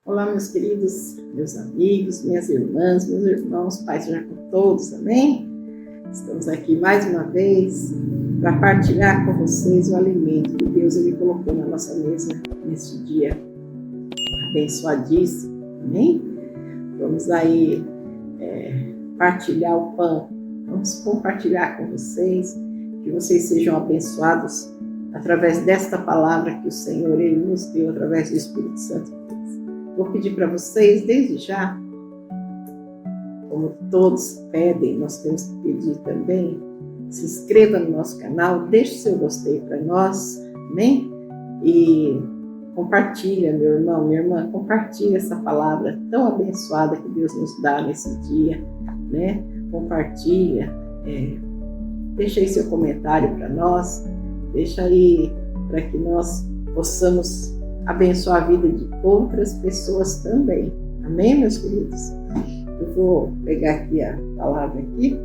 Olá, meus queridos, meus amigos, minhas irmãs, meus irmãos, Pai seja com todos, amém? Estamos aqui mais uma vez para partilhar com vocês o alimento que Deus Ele colocou na nossa mesa neste dia abençoadíssimo, amém? Vamos aí partilhar o pão, vamos compartilhar com vocês, que vocês sejam abençoados através desta palavra que o Senhor Ele nos deu através do Espírito Santo. Vou pedir para vocês, desde já, como todos pedem, nós temos que pedir também, se inscreva no nosso canal, deixe seu gostei para nós, amém? E compartilha, meu irmão, minha irmã, compartilha essa palavra tão abençoada que Deus nos dá nesse dia, né? Compartilha, deixa aí seu comentário para nós, deixa aí para que nós possamos abençoar a vida de outras pessoas também. Amém, meus queridos? Eu vou pegar aqui a palavra aqui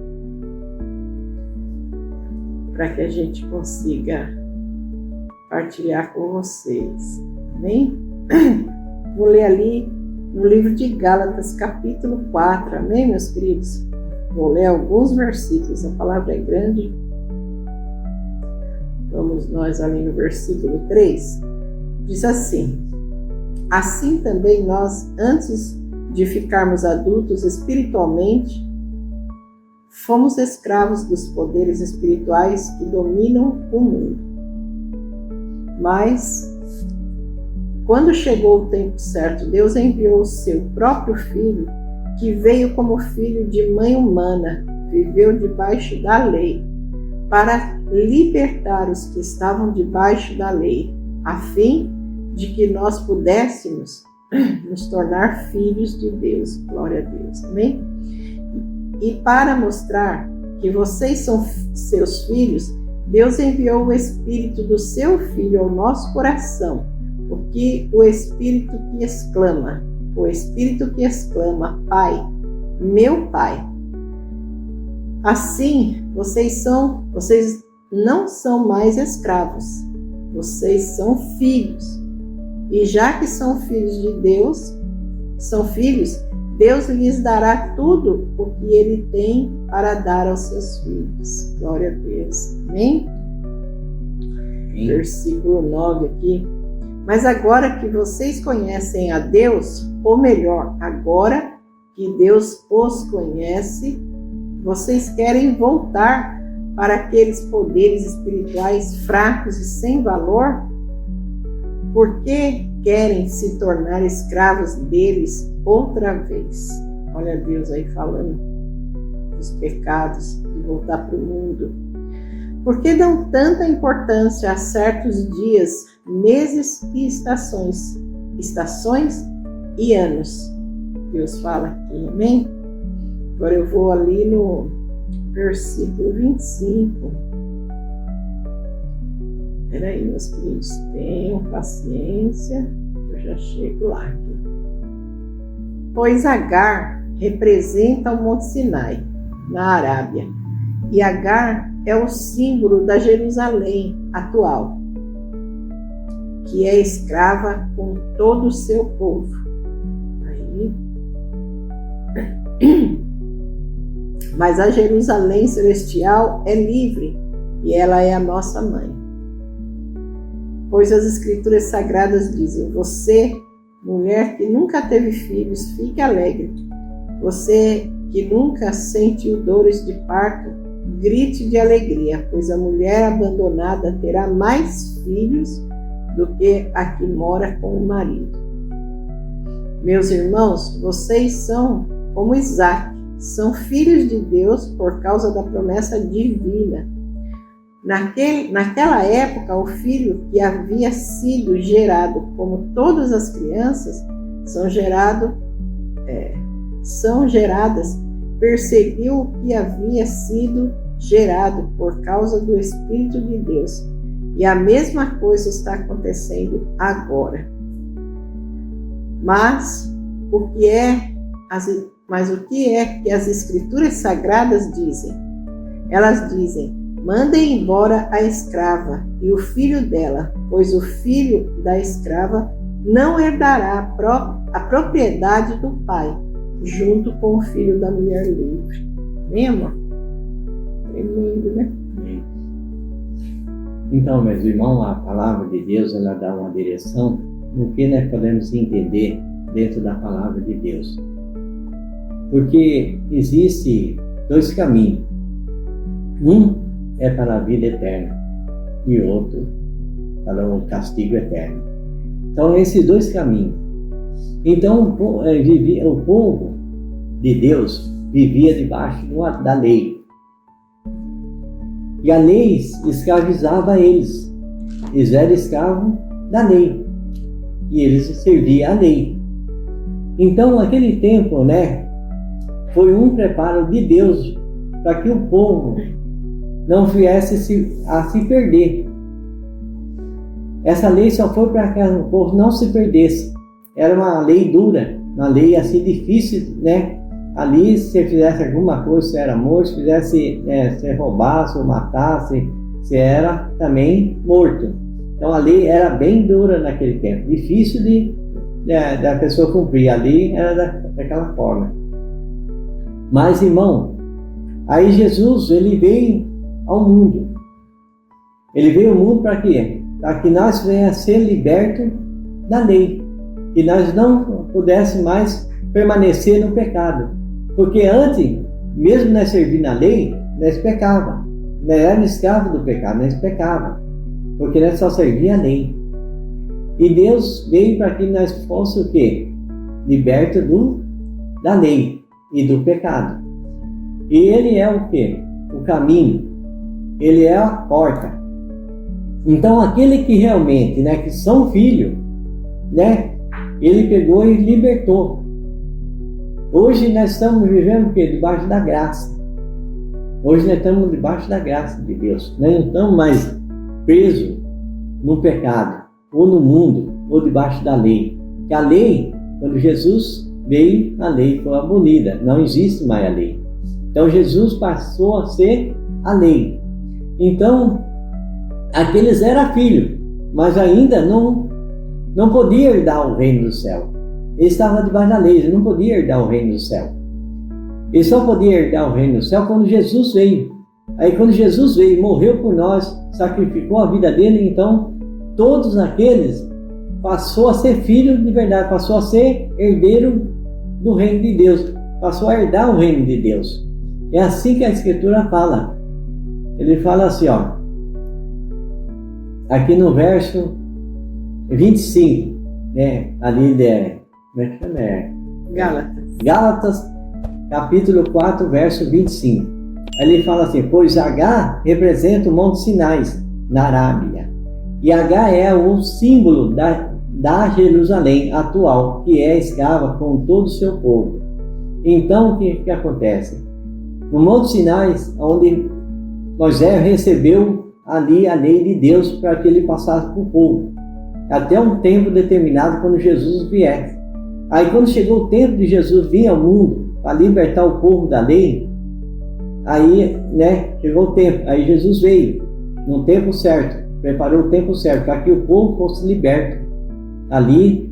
para que a gente consiga partilhar com vocês. Amém? Vou ler ali no livro de Gálatas, capítulo 4. Amém, meus queridos? Vou ler alguns versículos. A palavra é grande. Vamos nós ali no versículo 3. Diz assim: assim também nós, antes de ficarmos adultos espiritualmente, fomos escravos dos poderes espirituais que dominam o mundo. Mas, quando chegou o tempo certo, Deus enviou o seu próprio Filho, que veio como filho de mãe humana, viveu debaixo da lei, para libertar os que estavam debaixo da lei, a fim de que nós pudéssemos nos tornar filhos de Deus. Glória a Deus, amém? E para mostrar que vocês são seus filhos, Deus enviou o Espírito do seu Filho ao nosso coração, porque o Espírito que exclama, Pai, meu Pai. Assim, vocês não são mais escravos, vocês são filhos. E já que são filhos de Deus, Deus lhes dará tudo o que Ele tem para dar aos seus filhos. Glória a Deus. Amém? Amém. Versículo 9 aqui. Mas agora que vocês conhecem a Deus, ou melhor, agora que Deus os conhece, vocês querem voltar para aqueles poderes espirituais fracos e sem valor? Porque querem se tornar escravos deles outra vez. Olha Deus aí falando dos pecados, de voltar para o mundo. Por que dão tanta importância a certos dias, meses e estações e anos? Deus fala aqui, amém? Agora eu vou ali no versículo 25. Peraí, meus queridos, tenham paciência, eu já chego lá. Pois Agar representa o Monte Sinai, na Arábia, e Agar é o símbolo da Jerusalém atual, que é escrava com todo o seu povo. Mas a Jerusalém celestial é livre e ela é a nossa mãe. Pois as Escrituras Sagradas dizem: você, mulher que nunca teve filhos, fique alegre. Você que nunca sentiu dores de parto, grite de alegria, pois a mulher abandonada terá mais filhos do que a que mora com o marido. Meus irmãos, vocês são como Isaac, são filhos de Deus por causa da promessa divina. Naquela época, o filho que havia sido gerado, como todas as crianças, são geradas, perseguiu o que havia sido gerado por causa do Espírito de Deus. E a mesma coisa está acontecendo agora. Mas o que é que as Escrituras Sagradas dizem? Elas dizem: mandem embora a escrava e o filho dela, pois o filho da escrava não herdará a propriedade do pai, junto com o filho da mulher livre. Amém, amor? Tremendo, né? Então, meus irmãos, a palavra de Deus, ela dá uma direção no que nós podemos entender dentro da palavra de Deus. Porque existe dois caminhos. Um é para a vida eterna e outro para o castigo eterno. Então, esses dois caminhos. Então, o povo de Deus vivia debaixo da lei. E a lei escravizava eles. Eles eram escravos da lei. E eles serviam a lei. Então, naquele tempo, né, foi um preparo de Deus para que o povo não viesse a se perder. Essa lei só foi para que o povo não se perdesse. Era uma lei dura, uma lei assim difícil, né? Ali, se você fizesse alguma coisa, você era morto. Se fizesse, se roubasse ou matasse, você era também morto. Então a lei era bem dura naquele tempo, difícil da pessoa cumprir. A lei era daquela forma. Mas, irmão, aí Jesus, ele veio ao mundo. Ele veio ao mundo para quê? Para que nós venhamos a ser libertos da lei. Que nós não pudéssemos mais permanecer no pecado. Porque antes, mesmo nós servindo a lei, nós pecávamos. Nós éramos escravos do pecado, nós pecávamos. Porque nós só servia a lei. E Deus veio para que nós fôssemos o quê? Libertos da lei e do pecado. E Ele é o quê? O caminho. Ele é a porta. Então aquele que realmente, né, que são filhos, né, Ele pegou e libertou. Hoje nós estamos vivendo o quê? Debaixo da graça. Hoje nós estamos debaixo da graça de Deus. Nós não estamos mais presos no pecado, ou no mundo, ou debaixo da lei. Porque a lei, quando Jesus veio, a lei foi abolida. Não existe mais a lei. Então Jesus passou a ser a lei. Então, aqueles eram filhos, mas ainda não podiam herdar o reino do céu. Eles estavam debaixo da lei, eles não podiam herdar o reino do céu. Eles só podiam herdar o reino do céu quando Jesus veio. Aí quando Jesus veio, morreu por nós, sacrificou a vida dele, então todos aqueles passou a ser filho de verdade, passou a ser herdeiro do reino de Deus, passou a herdar o reino de Deus. É assim que a Escritura fala. Ele fala assim, ó, aqui no verso 25, né, ali como é que chama? Gálatas, capítulo 4, verso 25. Ele fala assim, pois H representa o Monte Sinai, na Arábia. E H é o símbolo da Jerusalém atual, que é escrava com todo o seu povo. Então, o que acontece? No Monte Sinai, onde Moisés recebeu ali a lei de Deus para que ele passasse para o povo, até um tempo determinado quando Jesus vier. Aí quando chegou o tempo de Jesus vir ao mundo para libertar o povo da lei, aí, né, chegou o tempo, aí Jesus veio no tempo certo, preparou o tempo certo para que o povo fosse liberto ali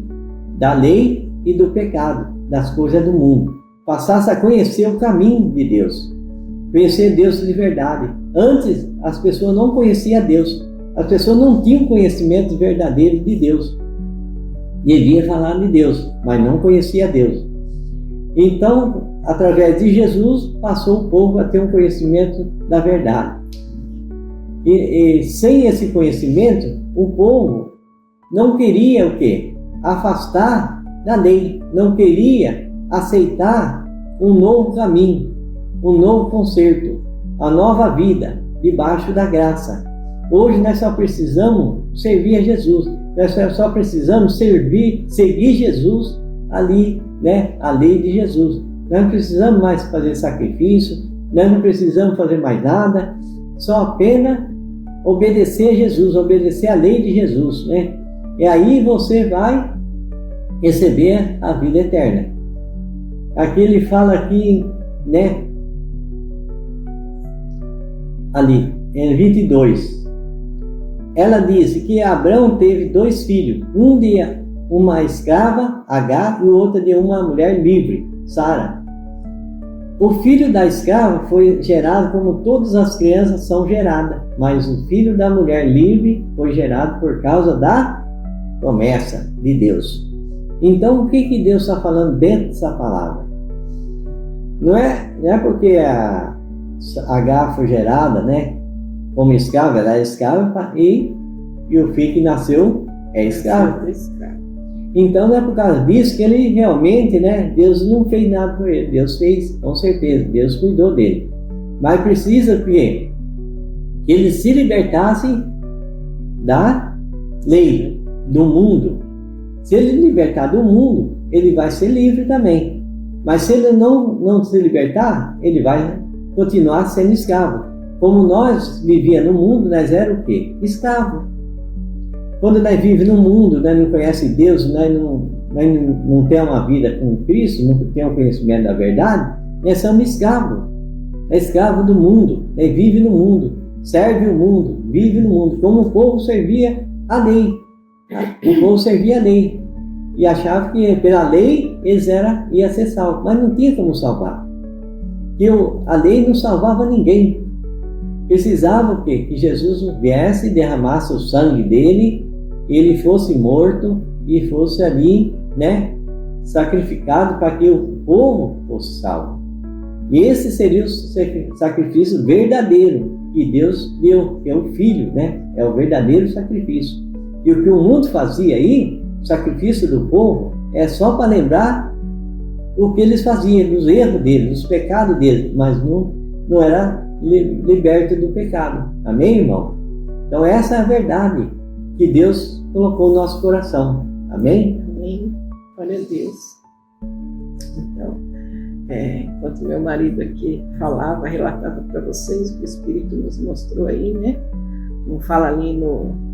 da lei e do pecado, das coisas do mundo, passasse a conhecer o caminho de Deus, conhecer Deus de verdade. Antes as pessoas não conheciam Deus, as pessoas não tinham conhecimento verdadeiro de Deus, devia falar de Deus, mas não conhecia Deus. Então, através de Jesus, passou o povo a ter um conhecimento da verdade. E sem esse conhecimento, o povo não queria o quê? Afastar da lei, não queria aceitar um novo caminho, um novo conserto, a nova vida debaixo da graça. Hoje nós só precisamos servir a Jesus, nós só precisamos seguir Jesus ali, né? A lei de Jesus. Nós não precisamos mais fazer sacrifício, nós não precisamos fazer mais nada, só apenas obedecer a Jesus, obedecer a lei de Jesus, né? E aí você vai receber a vida eterna. Aqui ele fala aqui, né? Ali, em 22. Ela disse que Abraão teve 2 filhos, um uma escrava, Agar, e outra de uma mulher livre, Sara. O filho da escrava foi gerado como todas as crianças são geradas, mas o filho da mulher livre foi gerado por causa da promessa de Deus. Então, o que Deus está falando dentro dessa palavra? Não é porque a Agar foi gerada, né, como escrava, ela é escrava, e o filho que nasceu é escravo. Então não é por causa disso que ele realmente, né, Deus não fez nada por ele. Deus fez, com certeza, Deus cuidou dele. Mas precisa que ele se libertasse da lei, do mundo. Se ele libertar do mundo, ele vai ser livre também. Mas se ele não se libertar, ele vai continuar sendo escravo. Como nós vivíamos no mundo, nós éramos o quê? Escravo. Quando nós vivemos no mundo, nós não conhecemos Deus, nós não temos uma vida com Cristo, não temos o conhecimento da verdade, nós somos escravos. É escravo do mundo, nós vivemos no mundo, serve o mundo, vive no mundo, como o povo servia a lei. O povo servia a lei e achava que pela lei eles iam ser salvos, mas não tinha como salvar. Que a lei não salvava ninguém. Precisava o quê? Que Jesus viesse e derramasse o sangue dele, ele fosse morto e fosse ali, né, sacrificado para que o povo fosse salvo. E esse seria o sacrifício verdadeiro que Deus deu, que é o Filho, né? É o verdadeiro sacrifício. E o que o mundo fazia aí, o sacrifício do povo, é só para lembrar o que eles faziam, os erros deles, os pecados deles, mas não era liberto do pecado. Amém, irmão? Então essa é a verdade que Deus colocou no nosso coração. Amém? Amém. Glória a Deus. Então, enquanto meu marido aqui falava, relatava para vocês o que o Espírito nos mostrou aí, né? Não fala ali no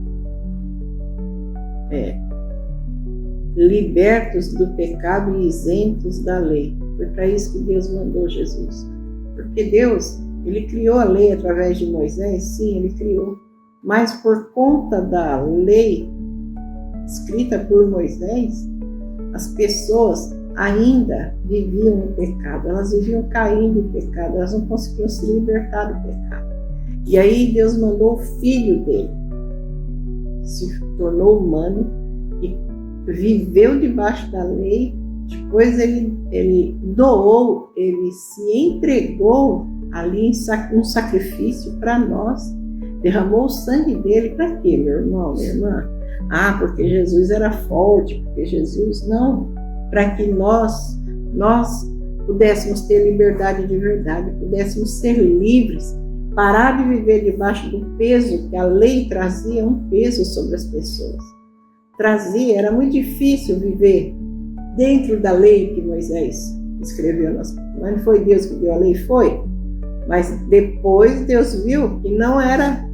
libertos do pecado e isentos da lei. Foi para isso que Deus mandou Jesus. Porque Deus, ele criou a lei através de Moisés, sim, ele criou. Mas por conta da lei escrita por Moisés, as pessoas ainda viviam no pecado, elas viviam caindo em pecado, elas não conseguiam se libertar do pecado. E aí Deus mandou o Filho dele, que se tornou humano, e viveu debaixo da lei, depois ele doou, ele se entregou ali em um sacrifício para nós, derramou o sangue dele para quê, meu irmão, minha irmã? Porque Jesus era forte, porque Jesus não, para que nós pudéssemos ter liberdade de verdade, pudéssemos ser livres, parar de viver debaixo do peso que a lei trazia, um peso sobre as pessoas. Era muito difícil viver dentro da lei que Moisés escreveu. Mas não foi Deus que deu a lei? Foi. Mas depois Deus viu que não era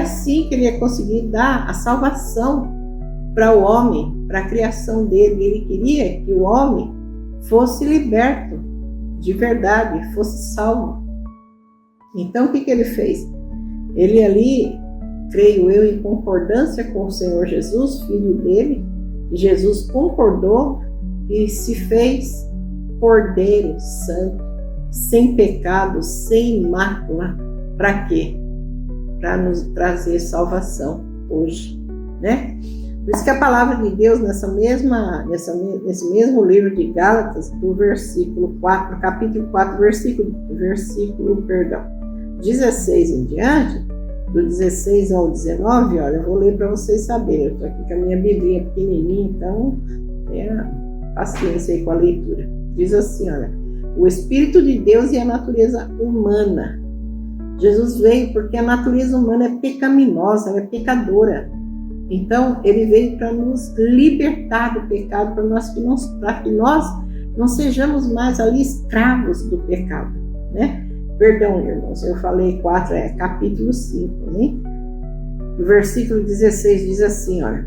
assim que ele ia conseguir dar a salvação para o homem, para a criação dele. Ele queria que o homem fosse liberto de verdade, fosse salvo. Então o que ele fez? Ele ali, creio eu, em concordância com o Senhor Jesus, filho dele, Jesus concordou e se fez cordeiro santo, sem pecado, sem mácula. Para quê? Para nos trazer salvação hoje, né? Por isso que a palavra de Deus nesse mesmo livro de Gálatas, do versículo 4, capítulo 4, versículo 16 em diante, do 16 ao 19, olha, eu vou ler para vocês saberem. Eu estou aqui com a minha Bíblia pequenininha, então tenha paciência aí com a leitura. Diz assim, olha: o Espírito de Deus e a natureza humana. Jesus veio porque a natureza humana é pecaminosa, ela é pecadora. Então, ele veio para nos libertar do pecado, para que nós não sejamos mais ali escravos do pecado, né? Perdão, irmãos, eu falei 4, capítulo 5, né? O versículo 16 diz assim, olha: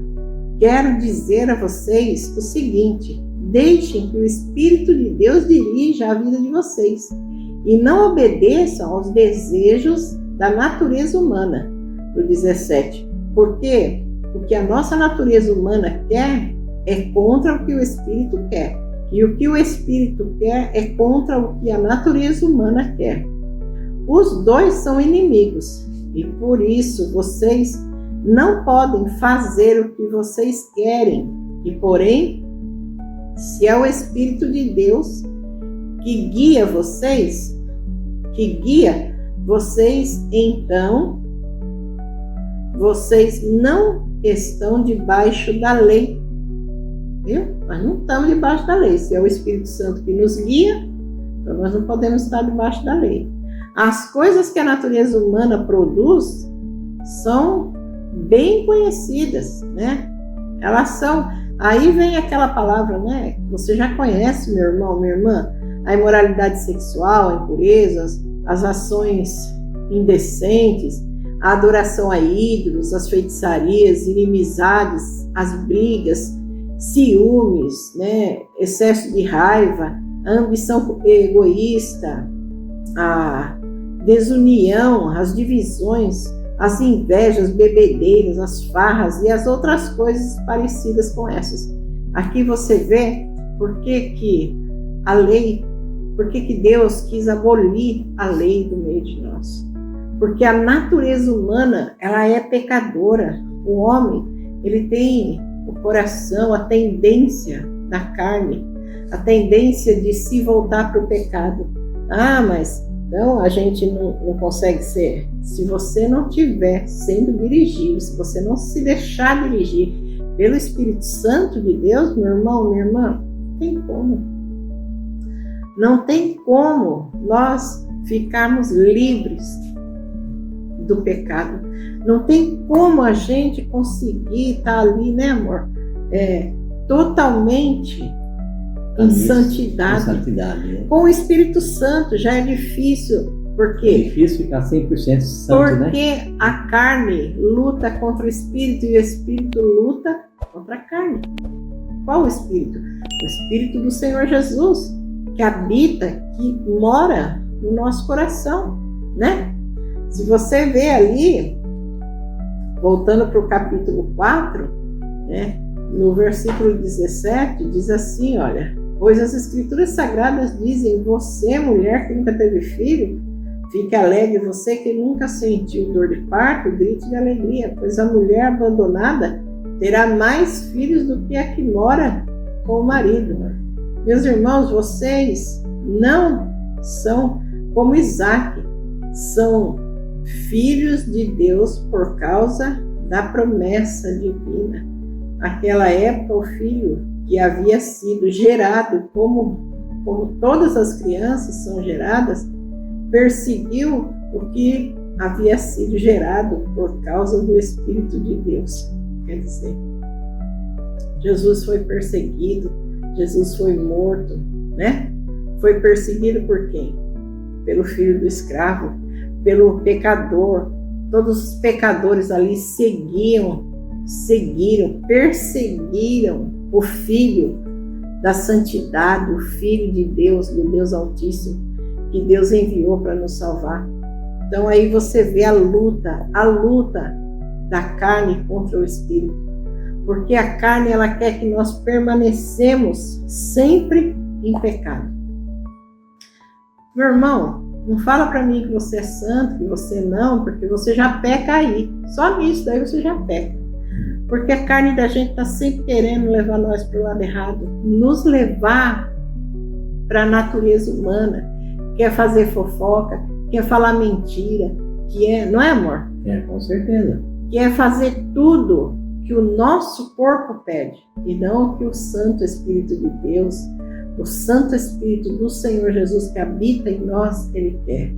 quero dizer a vocês o seguinte: deixem que o Espírito de Deus dirija a vida de vocês e não obedeçam aos desejos da natureza humana. No 17, porque o que a nossa natureza humana quer é contra o que o espírito quer. E o que o espírito quer é contra o que a natureza humana quer. Os dois são inimigos. E por isso vocês não podem fazer o que vocês querem. E porém, se é o Espírito de Deus que guia vocês, então vocês não estão debaixo da lei. Viu? Nós não estamos debaixo da lei. Se é o Espírito Santo que nos guia, então nós não podemos estar debaixo da lei. As coisas que a natureza humana produz são bem conhecidas, né? Elas são... Aí vem aquela palavra, né? Que você já conhece, meu irmão, minha irmã. A imoralidade sexual, a impureza, as ações indecentes, a adoração a ídolos, as feitiçarias, inimizades, as brigas, ciúmes, né? Excesso de raiva, a ambição egoísta, a desunião, as divisões, as invejas, bebedeiras, as farras e as outras coisas parecidas com essas. Aqui você vê por que a lei, por que Deus quis abolir a lei do meio de nós. Porque a natureza humana, ela é pecadora. O homem, ele tem o coração, a tendência da carne, a tendência de se voltar para o pecado. Ah, mas então a gente não consegue ser. Se você não estiver sendo dirigido, se você não se deixar dirigir pelo Espírito Santo de Deus, meu irmão, minha irmã, não tem como. Não tem como nós ficarmos livres do pecado. Não tem como a gente conseguir estar ali, né, amor? Totalmente em santidade. Né? Com o Espírito Santo já é difícil. Por quê? É difícil ficar 100% santo, né? Porque a carne luta contra o Espírito e o Espírito luta contra a carne. Qual o Espírito? O Espírito do Senhor Jesus, que habita, que mora no nosso coração, né? Se você vê ali, voltando para o capítulo 4, né, no versículo 17, diz assim, olha, pois as Escrituras Sagradas dizem, você, mulher que nunca teve filho, fique alegre, você que nunca sentiu dor de parto, grite de alegria, pois a mulher abandonada terá mais filhos do que a que mora com o marido. Meus irmãos, vocês não são como Isaac, são filhos de Deus por causa da promessa divina. Naquela época, o filho que havia sido gerado, como todas as crianças são geradas, perseguiu o que havia sido gerado por causa do Espírito de Deus. Quer dizer, Jesus foi perseguido, Jesus foi morto, né? Foi perseguido por quem? Pelo filho do escravo, pelo pecador. Todos os pecadores ali perseguiram o Filho da santidade, o Filho de Deus, do Deus Altíssimo, que Deus enviou para nos salvar. Então aí você vê a luta da carne contra o Espírito. Porque a carne, ela quer que nós permanecemos sempre em pecado. Meu irmão, não fala para mim que você é santo, que você não, porque você já peca aí. Só nisso daí você já peca. Porque a carne da gente está sempre querendo levar nós para o lado errado. Nos levar para a natureza humana. Quer fazer fofoca, quer falar mentira, não é, amor? Com certeza. Quer fazer tudo que o nosso corpo pede, e não o que o Santo Espírito de Deus, o Santo Espírito do Senhor Jesus que habita em nós, Ele quer.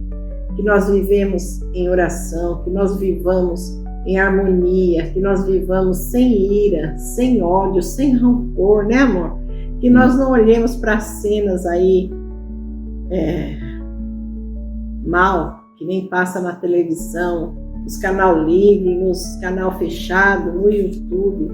Que nós vivemos em oração, que nós vivamos em harmonia, que nós vivamos sem ira, sem ódio, sem rancor, né, amor? Que nós não olhemos para cenas aí mal, que nem passa na televisão, nos canal livre, nos canal fechado, no YouTube.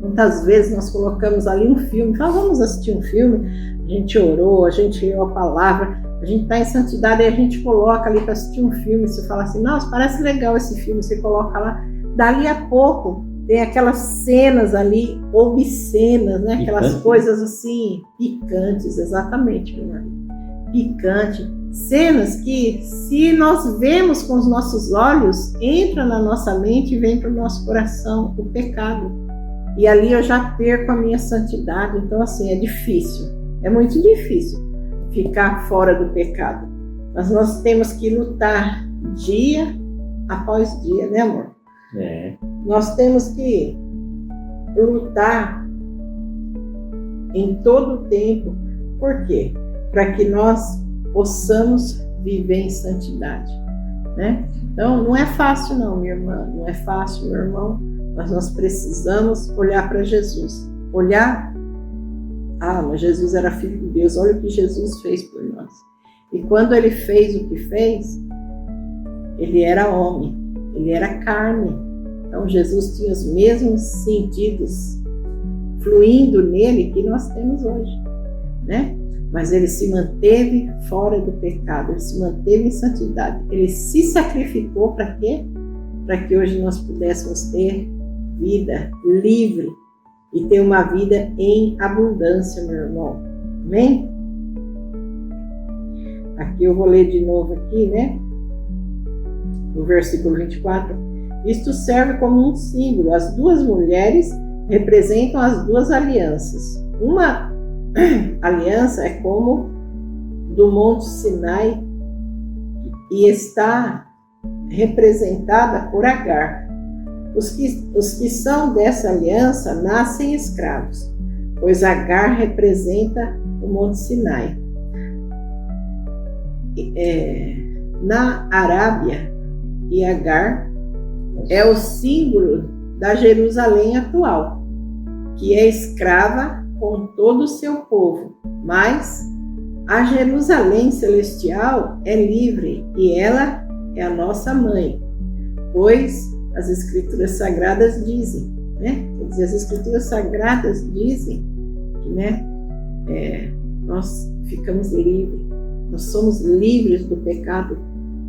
Muitas vezes nós colocamos ali um filme, vamos assistir um filme, a gente orou, a gente leu a palavra, a gente está em santidade e a gente coloca ali para assistir um filme, você fala assim, nossa, parece legal esse filme, você coloca lá, dali a pouco tem aquelas cenas ali obscenas, né? Aquelas Picante. coisas assim, picantes, exatamente, meu marido. Picante. Cenas que, se nós vemos com os nossos olhos, entra na nossa mente e vem para o nosso coração o pecado. E ali eu já perco a minha santidade. Então, assim, é difícil. É muito difícil ficar fora do pecado. Mas nós temos que lutar dia após dia, né, amor? É. Nós temos que lutar em todo o tempo. Por quê? Para que nós possamos viver em santidade, né? Então, não é fácil não, minha irmã, não é fácil, meu irmão, mas nós precisamos olhar para Jesus. Olhar, mas Jesus era filho de Deus, olha o que Jesus fez por nós. E quando ele fez o que fez, ele era homem, ele era carne. Então, Jesus tinha os mesmos sentidos fluindo nele que nós temos hoje, né? Mas ele se manteve fora do pecado, ele se manteve em santidade. Ele se sacrificou para quê? Para que hoje nós pudéssemos ter vida livre e ter uma vida em abundância, meu irmão. Amém? Aqui eu vou ler de novo aqui, né? No versículo 24. Isto serve como um símbolo. As duas mulheres representam as duas alianças. Uma aliança é como do Monte Sinai e está representada por Agar. Os que são dessa aliança nascem escravos, pois Agar representa o Monte Sinai. Na Arábia, e Agar é o símbolo da Jerusalém atual, que é escrava com todo o seu povo, mas a Jerusalém celestial é livre e ela é a nossa mãe, pois as Escrituras Sagradas dizem, né? Quer dizer, as Escrituras Sagradas dizem que, né, nós ficamos livres, nós somos livres do pecado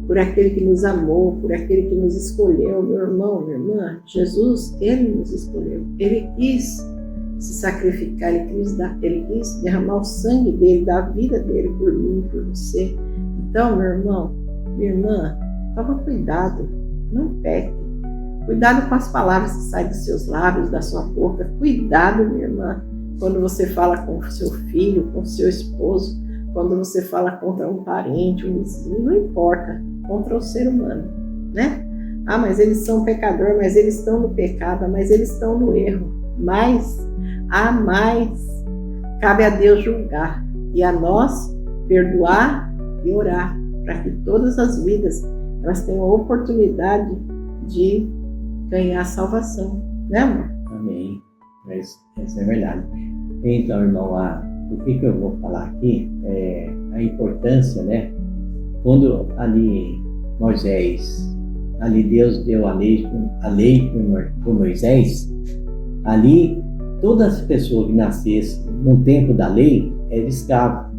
por aquele que nos amou, por aquele que nos escolheu, meu irmão, minha irmã. Jesus, ele nos escolheu, ele quis se sacrificar, ele quis derramar o sangue dele, da vida dele por mim, por você. Então, meu irmão, minha irmã, toma cuidado, não peque. Cuidado com as palavras que saem dos seus lábios, da sua boca. Cuidado, minha irmã, quando você fala com o seu filho, com o seu esposo, quando você fala contra um parente, um vizinho, não importa, contra o ser humano, né? Mas eles são pecadores, mas eles estão no pecado, mas eles estão no erro. Mas cabe a Deus julgar e a nós perdoar e orar para que todas as vidas elas tenham a oportunidade de ganhar salvação, né, amor? Amém. Essa é verdade. Então, irmão, o que eu vou falar aqui é a importância, né? Quando ali Moisés, ali Deus deu a lei para Moisés, ali todas as pessoas que nascessem no tempo da lei eram escravos.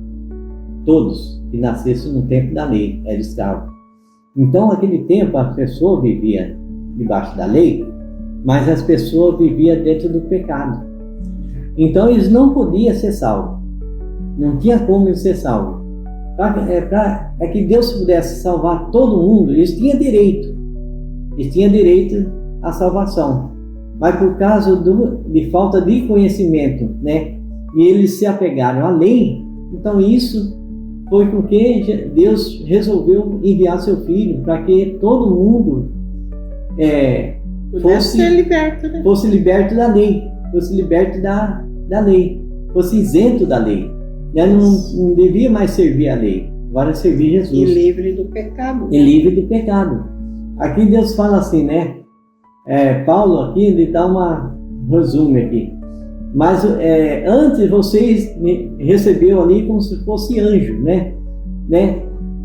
Todos que nascessem no tempo da lei eram escravos. Então, naquele tempo, as pessoas viviam debaixo da lei, mas as pessoas viviam dentro do pecado. Então, eles não podiam ser salvos. Não tinha como eles ser salvos. Para que Deus pudesse salvar todo mundo, eles tinham direito. Eles tinham direito à salvação. Mas por causa de falta de conhecimento, né? E eles se apegaram à lei, então isso foi porque Deus resolveu enviar seu Filho para que todo mundo fosse liberto, né? Fosse liberto da lei, fosse liberto da lei, fosse isento da lei. Não devia mais servir a lei, agora servir Jesus. E livre do pecado. E livre do pecado. Aqui Deus fala assim, né? Paulo aqui, ele dá um resumo aqui. Mas antes vocês me receberam ali como se fosse anjo, né?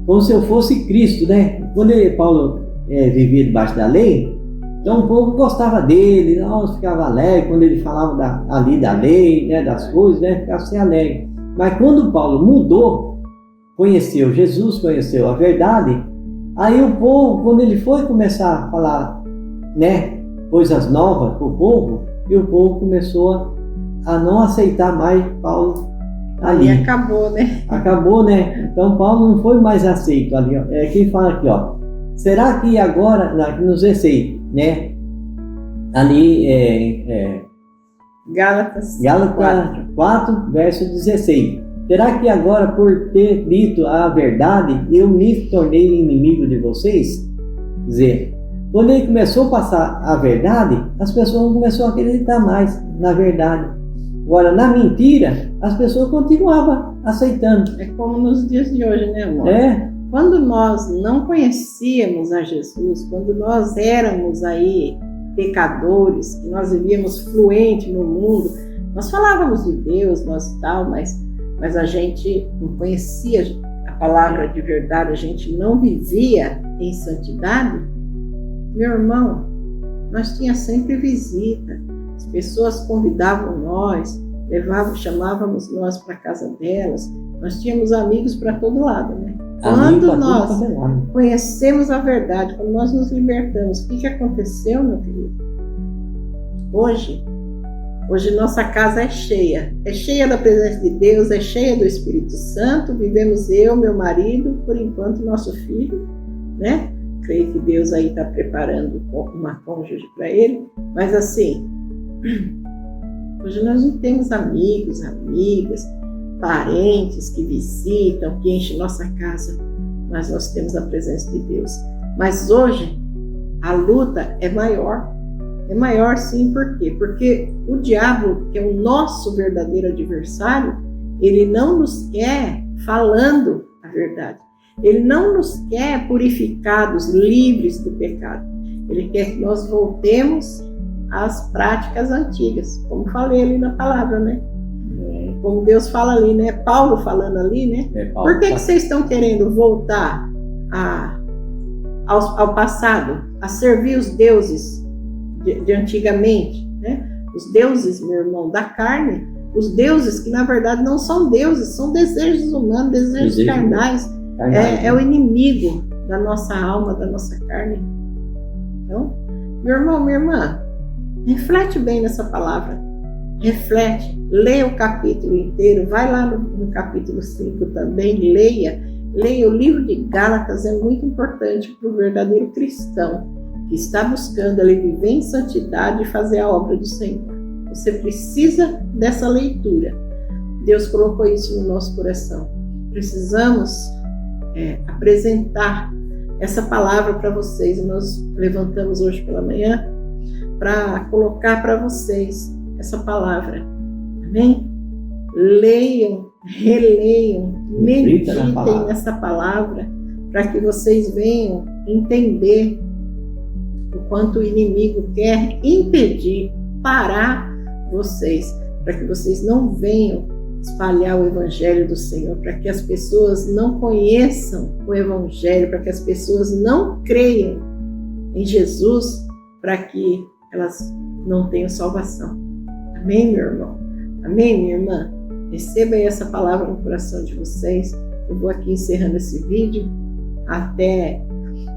Como se eu fosse Cristo, né? Quando Paulo vivia debaixo da lei, então o povo gostava dele, ficava alegre quando ele falava ali da lei, né? Das coisas, né? Ficava assim alegre. Mas quando Paulo mudou, conheceu Jesus, conheceu a verdade, aí o povo, quando ele foi começar a falar, né? coisas novas para o povo, e o povo começou a não aceitar mais Paulo ali. E acabou, né? Acabou, né? Então Paulo não foi mais aceito ali. Ó. É quem fala aqui, ó. Será que agora, nos 16, né? Ali Gálatas 4, verso 16. Será que agora, por ter dito a verdade, eu me tornei inimigo de vocês? Quer dizer, quando ele começou a passar a verdade, as pessoas não começaram a acreditar mais na verdade. Agora, na mentira, as pessoas continuavam aceitando. É como nos dias de hoje, né, amor? É. Quando nós não conhecíamos a Jesus, quando nós éramos aí pecadores, que nós vivíamos fluente no mundo, nós falávamos de Deus, nós tal, mas a gente não conhecia a palavra de verdade, a gente não vivia em santidade. Meu irmão, nós tínhamos sempre visita, as pessoas convidavam nós, chamávamos nós para a casa delas, nós tínhamos amigos para todo lado, né? Quando nós conhecemos a verdade, quando nós nos libertamos, o que aconteceu, meu querido? Hoje nossa casa é cheia da presença de Deus, é cheia do Espírito Santo, vivemos eu, meu marido, por enquanto nosso filho, né? Creio que Deus aí está preparando uma cônjuge para ele, mas assim, hoje nós não temos amigos, amigas, parentes que visitam, que enchem nossa casa, mas nós temos a presença de Deus. Mas hoje a luta é maior sim, por quê? Porque o diabo, que é o nosso verdadeiro adversário, ele não nos quer falando a verdade. Ele não nos quer purificados, livres do pecado. Ele quer que nós voltemos às práticas antigas, como falei ali na palavra, né? Como Deus fala ali, né? Paulo falando ali, né? Por que vocês estão querendo voltar ao passado, a servir os deuses de antigamente, né? Os deuses, meu irmão, da carne, os deuses que na verdade não são deuses, são desejos humanos, desejos carnais. É o inimigo da nossa alma, da nossa carne. Então, meu irmão, minha irmã, reflete bem nessa palavra. Reflete, leia o capítulo inteiro, vai lá no capítulo 5 também, leia o livro de Gálatas, é muito importante para o verdadeiro cristão que está buscando ali viver em santidade e fazer a obra do Senhor. Você precisa dessa leitura. Deus colocou isso no nosso coração. Precisamos apresentar essa palavra para vocês. E nós levantamos hoje pela manhã para colocar para vocês essa palavra. Amém? Leiam, releiam, meditem nessa palavra para que vocês venham entender o quanto o inimigo quer impedir, parar vocês, para que vocês não venham espalhar o evangelho do Senhor, para que as pessoas não conheçam o evangelho, para que as pessoas não creiam em Jesus, para que elas não tenham salvação. Amém, meu irmão? Amém, minha irmã? Receba aí essa palavra no coração de vocês. Eu vou aqui encerrando esse vídeo. Até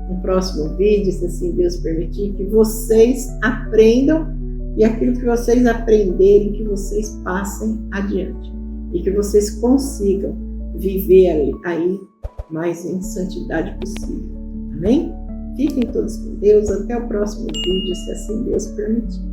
no próximo vídeo, se assim Deus permitir, que vocês aprendam e aquilo que vocês aprenderem, que vocês passem adiante. E que vocês consigam viver aí mais em santidade possível. Amém? Fiquem todos com Deus. Até o próximo vídeo, se assim Deus permitir.